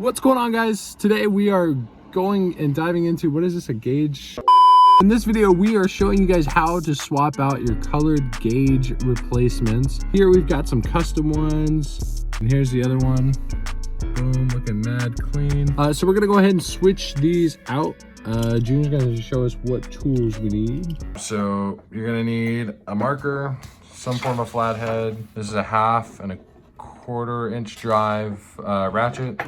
What's going on, guys? Today we are going and diving into, what is this, a gauge? In this video, we are showing you guys how to swap out your colored gauge replacements. Here we've got some custom ones, and here's the other one. Boom, looking mad clean. So we're gonna go ahead and switch these out. Junior's gonna show us what tools we need. So you're gonna need a marker, some form of flathead. This is a 1/2 and a 1/4 inch drive ratchet.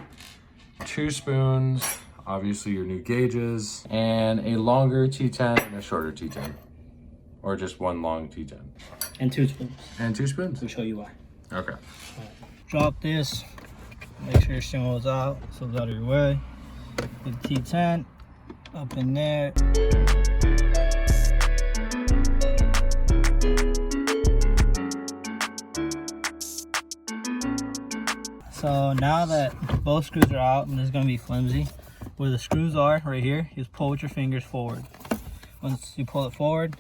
2 spoons, obviously your new gauges, and a longer T10 and a shorter T10. Or just one long T10. And 2 spoons. And 2 spoons? We'll show you why. Okay. Right. Drop this, make sure your string goes out, so it's out of your way. Put the T10 up in there. So now that both screws are out, and this is going to be flimsy, where the screws are right here, you just pull with your fingers forward. Once you pull it forward,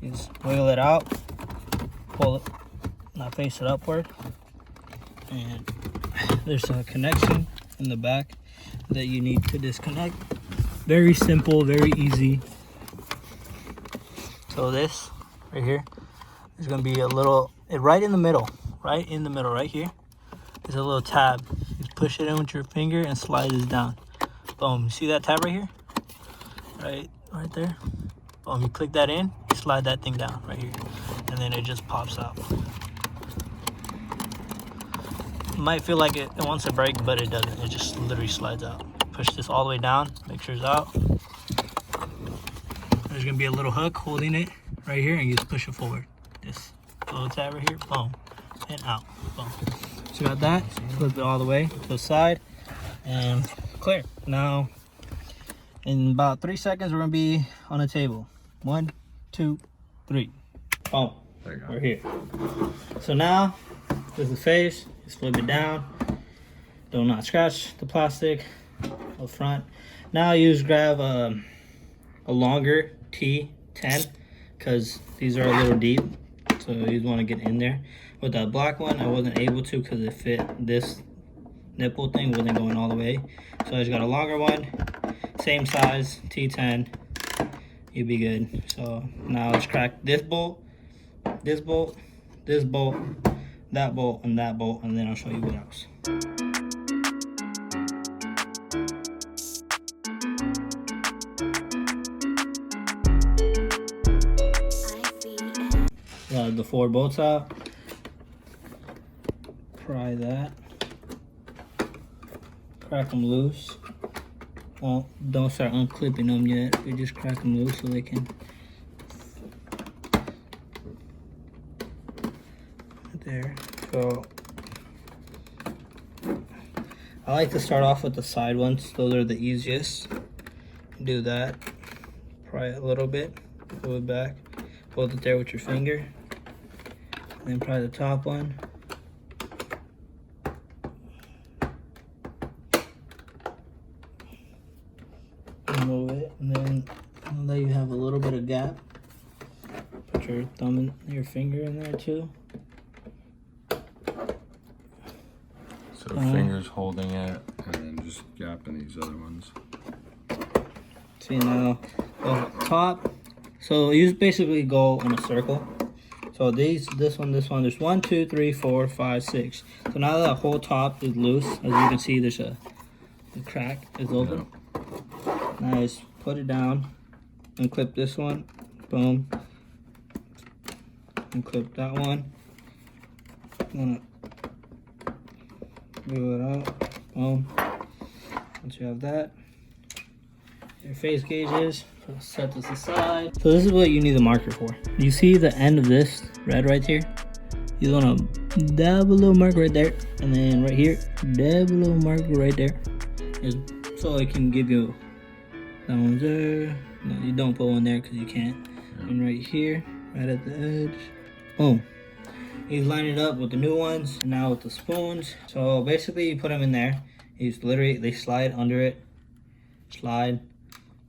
you just wiggle it out, pull it, now face it upward, and there's a connection in the back that you need to disconnect. Very simple, very easy. So this right here is going to be a little, right in the middle, right here. There's a little tab. You push it in with your finger and slide this down. Boom. You see that tab right here? Right there. Boom. You click that in, you slide that thing down right here, and then it just pops out. It might feel like it wants to break, but it doesn't. It just literally slides out. Push this all the way down. Make sure it's out. There's gonna be a little hook holding it right here, and you just push it forward. This little tab right here. Boom. And out. Boom. So you got that, flip it all the way to the side, and clear. Now, in about 3 seconds, we're gonna be on the table. 1, 2, 3. Oh, there you go. we're here. So now, there's the face, just flip it down. Do not scratch the plastic up front. Now you just grab a longer T10, because these are a little deep, so you want to get in there. With that black one, I wasn't able to because it fit this nipple thing, wasn't going all the way. So I just got a longer one, same size, T10, you'd be good. So now let's crack this bolt, this bolt, this bolt, that bolt, and that bolt, and then I'll show you what else. Got the 4 bolts out. Pry that, crack them loose. Well, don't start unclipping them yet, but just crack them loose so they can. There. So I like to start off with the side ones. Those are the easiest. Do that. Pry it a little bit. Pull it back. Hold it there with your finger. And then pry the top one. Move it, and then let you have a little bit of gap. Put your thumb and your finger in there too. So fingers holding it, and then just gapping these other ones. See now, the top. So you just basically go in a circle. So this one, there's 1, 2, 3, 4, 5, 6. So now that whole top is loose, as you can see, there's the crack is open. Yeah. Now just put it down and clip this one, boom, and clip that one. I'm gonna move it out, boom. Once you have that, your face gauges, set this aside. So this is what you need the marker for. You see the end of this red right here? You want to dab a little mark right there, and then right here, dab a little mark right there, so it can give you. That one's there. No, you don't put one there because you can't. Yeah. And right here, right at the edge. Boom. You line it up with the new ones. And now with the spoons. So basically you put them in there. You just literally, they slide under it. Slide.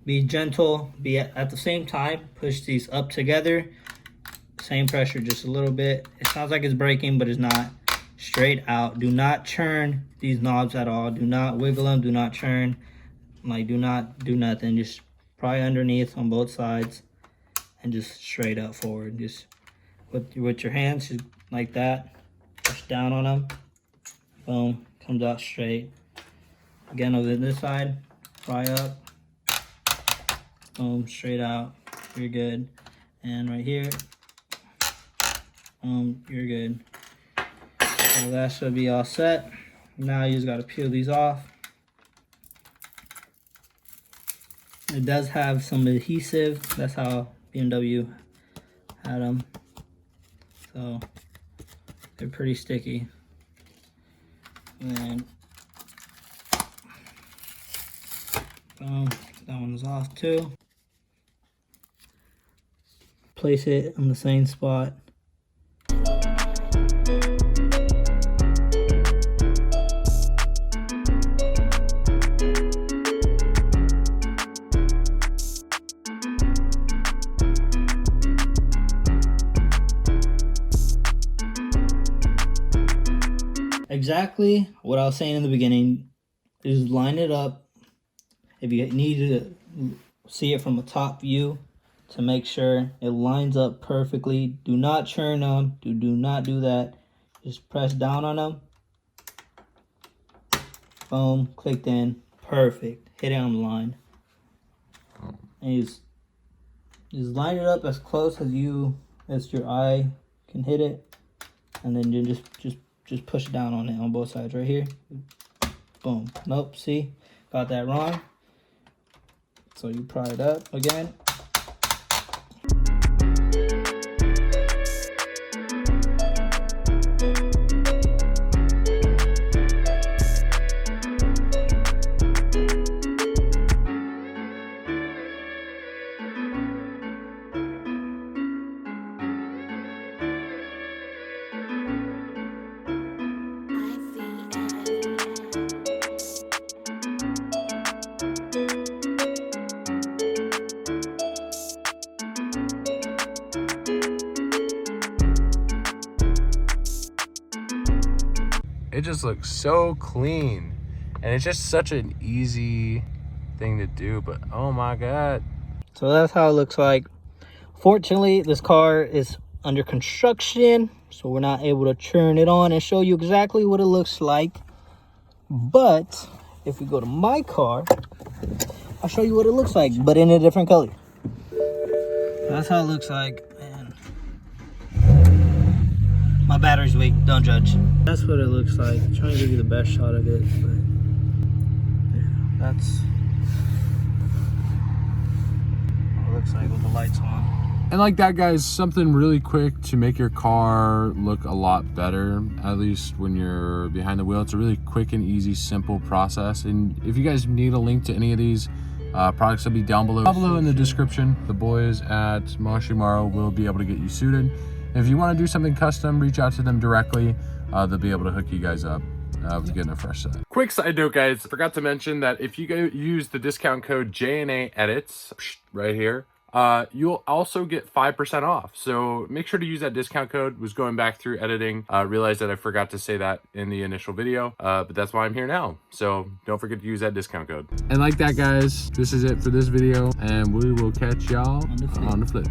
Be gentle. Be at the same time. Push these up together. Same pressure, just a little bit. It sounds like it's breaking, but it's not. straight out. Do not churn these knobs at all. Do not wiggle them. Do not churn. Like, do not do nothing. Just pry underneath on both sides and just straight up forward. Just with your hands, just like that. Push down on them. Boom. Comes out straight. Again, over this side, pry up. Boom. Straight out. You're good. And right here, you're good. So that should be all set. Now you just got to peel these off. It does have some adhesive. That's how BMW had them. So they're pretty sticky. And boom, that one's off too. Place it on the same spot. Exactly what I was saying in the beginning. Is line it up. If you need to see it from a top view to make sure it lines up perfectly. Do not churn them. Do not do that. Just press down on them. Boom, clicked in. Perfect. Hit it on the line. And just line it up as close as your eye can hit it. And then you just push down on it on both sides right here. Boom. Nope, see? Got that wrong. So you pry it up again. It just looks so clean, and it's just such an easy thing to do, but oh my god. So that's how it looks like. Fortunately, this car is under construction, so we're not able to turn it on and show you exactly what it looks like. But if we go to my car, I'll show you what it looks like, but in a different color. That's how it looks like. My battery's weak, don't judge. That's what it looks like. I'm trying to give you the best shot of it, but yeah, that's what it looks like with the lights on. And like that, guys, something really quick to make your car look a lot better, at least when you're behind the wheel. It's a really quick and easy, simple process. And if you guys need a link to any of these products, will be down below in the description. The boys at Mashimaro will be able to get you suited. If you want to do something custom, reach out to them directly. They'll be able to hook you guys up with getting a fresh set. Quick side note, guys, forgot to mention that if you use the discount code JNA Edits right here, you'll also get 5% off. So make sure to use that discount code. Was going back through editing, realized that I forgot to say that in the initial video, but that's why I'm here now. So don't forget to use that discount code. And like that, guys, this is it for this video, and we will catch y'all on the flip.